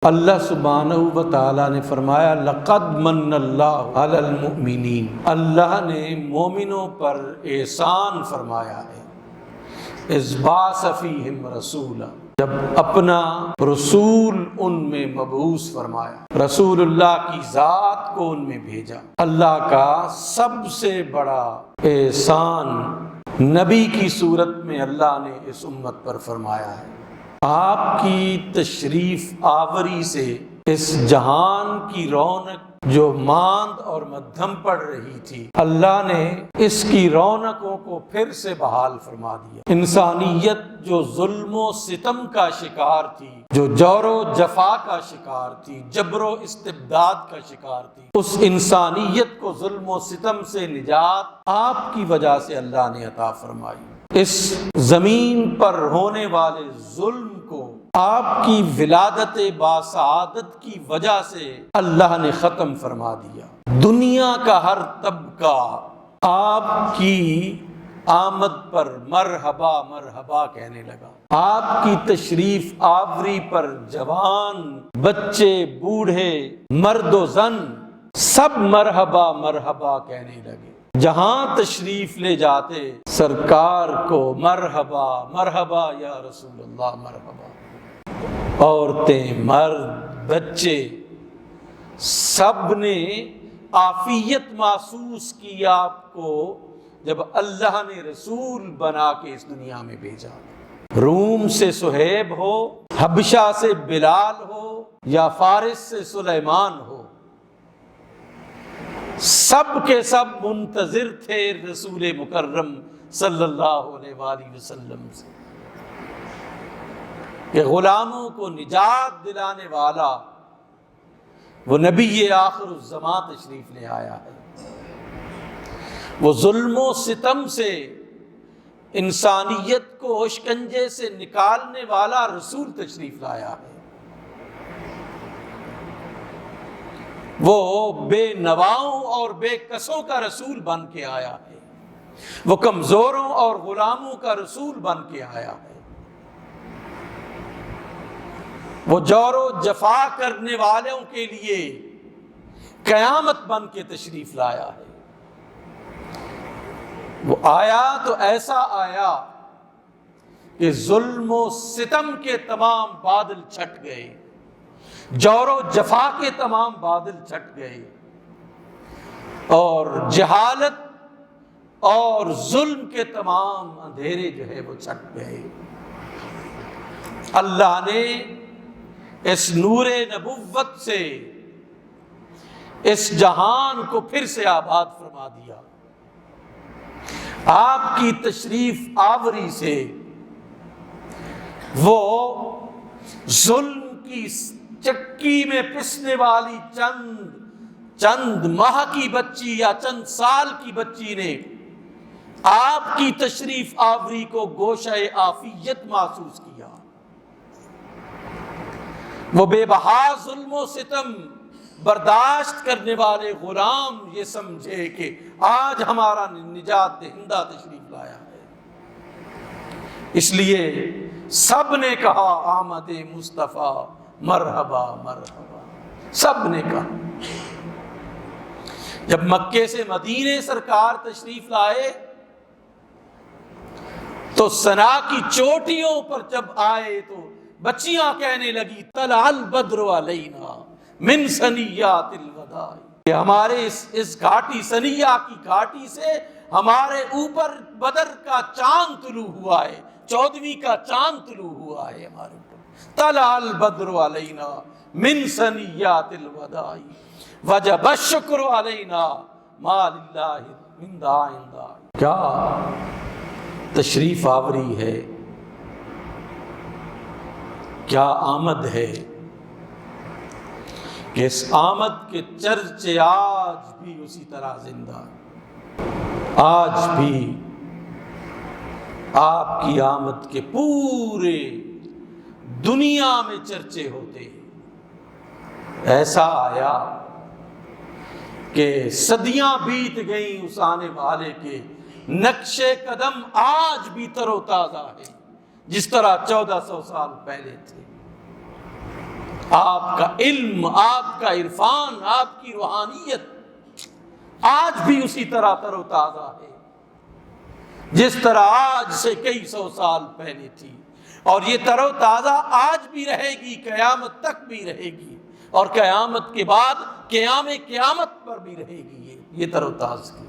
اللہ سبحانہ و تعالیٰ نے فرمایا لقد من اللہ علی المؤمنین، اللہ نے مومنوں پر احسان فرمایا ہے، اذ بعث فیہم رسولا، جب اپنا رسول ان میں مبعوث فرمایا، رسول اللہ کی ذات کو ان میں بھیجا۔ اللہ کا سب سے بڑا احسان نبی کی صورت میں اللہ نے اس امت پر فرمایا ہے۔ آپ کی تشریف آوری سے اس جہان کی رونق جو ماند اور مدھم پڑ رہی تھی، اللہ نے اس کی رونقوں کو پھر سے بحال فرما دیا۔ انسانیت جو ظلم و ستم کا شکار تھی، جو جور و جفا کا شکار تھی، جبر و استبداد کا شکار تھی، اس انسانیت کو ظلم و ستم سے نجات آپ کی وجہ سے اللہ نے عطا فرمائی۔ اس زمین پر ہونے والے ظلم کو آپ کی ولادت باسعادت کی وجہ سے اللہ نے ختم فرما دیا۔ دنیا کا ہر طبقہ آپ کی آمد پر مرحبا مرحبا کہنے لگا۔ آپ کی تشریف آوری پر جوان، بچے، بوڑھے، مرد و زن سب مرحبا مرحبا کہنے لگے۔ جہاں تشریف لے جاتے سرکار کو مرحبا مرحبا یا رسول اللہ مرحبا۔ عورتیں، مرد، بچے سب نے عافیت محسوس کی آپ کو جب اللہ نے رسول بنا کے اس دنیا میں بھیجا۔ روم سے صہیب ہو، حبشہ سے بلال ہو یا فارس سے سلیمان ہو، سب کے سب منتظر تھے رسول مکرم صلی اللہ علیہ وآلہ وسلم سے کہ غلاموں کو نجات دلانے والا وہ نبی آخر الزمان تشریف لے آیا ہے۔ وہ ظلم و ستم سے انسانیت کو شکنجے سے نکالنے والا رسول تشریف لایا ہے۔ وہ بے نواؤں اور بے کسوں کا رسول بن کے آیا ہے۔ وہ کمزوروں اور غلاموں کا رسول بن کے آیا ہے۔ وہ جور و جفا کرنے والوں کے لیے قیامت بن کے تشریف لایا ہے۔ وہ آیا تو ایسا آیا کہ ظلم و ستم کے تمام بادل چھٹ گئے، جور و جفا کے تمام بادل چھٹ گئے، اور جہالت اور ظلم کے تمام اندھیرے جو ہے وہ چھٹ گئے۔ اللہ نے اس نور نبوت سے اس جہان کو پھر سے آباد فرما دیا۔ آپ کی تشریف آوری سے وہ ظلم کی چکی میں پسنے والی چند ماہ کی بچی یا چند سال کی بچی نے آپ کی تشریف آوری کو گوشہ عافیت محسوس کیا۔ وہ بے بہا ظلم و ستم برداشت کرنے والے غلام یہ سمجھے کہ آج ہمارا نجات دہندہ تشریف لایا ہے۔ اس لیے سب نے کہا آمد مصطفیٰ مرحبا مرحبا، سب نے کہا۔ جب مکے سے مدینے سرکار تشریف لائے تو ثنا کی چوٹیوں پر جب آئے تو بچیاں کہنے لگی طلع البدر علینا من ثنیات الوداع، کہ ہمارے اس گھاٹی ثنیہ کی گھاٹی سے ہمارے اوپر بدر کا چاند طلوع ہوا ہے، 14ویں کا چاند طلوع ہوا ہے ہمارے اوپر۔ طلع البدر علینا من ثنیات الوداع وجب الشکر علینا ما للہ من داع داع۔ کیا تشریف آوری ہے، کیا آمد ہے کہ اس آمد کے چرچے آج بھی اسی طرح زندہ ہیں۔ آج بھی آپ کی آمد کے پورے دنیا میں چرچے ہوتے ہیں۔ ایسا آیا کہ صدیاں بیت گئیں اس آنے والے کے نقش قدم آج بھی تر و تازہ ہے، جس طرح 1400 سال پہلے تھے۔ آپ کا علم، آپ کا عرفان، آپ کی روحانیت آج بھی اسی طرح تر و تازہ ہے جس طرح آج سے کئی سو سال پہلے تھی، اور یہ تر و تازہ آج بھی رہے گی، قیامت تک بھی رہے گی، اور قیامت کے بعد قیامت پر بھی رہے گی یہ تر و تازگی۔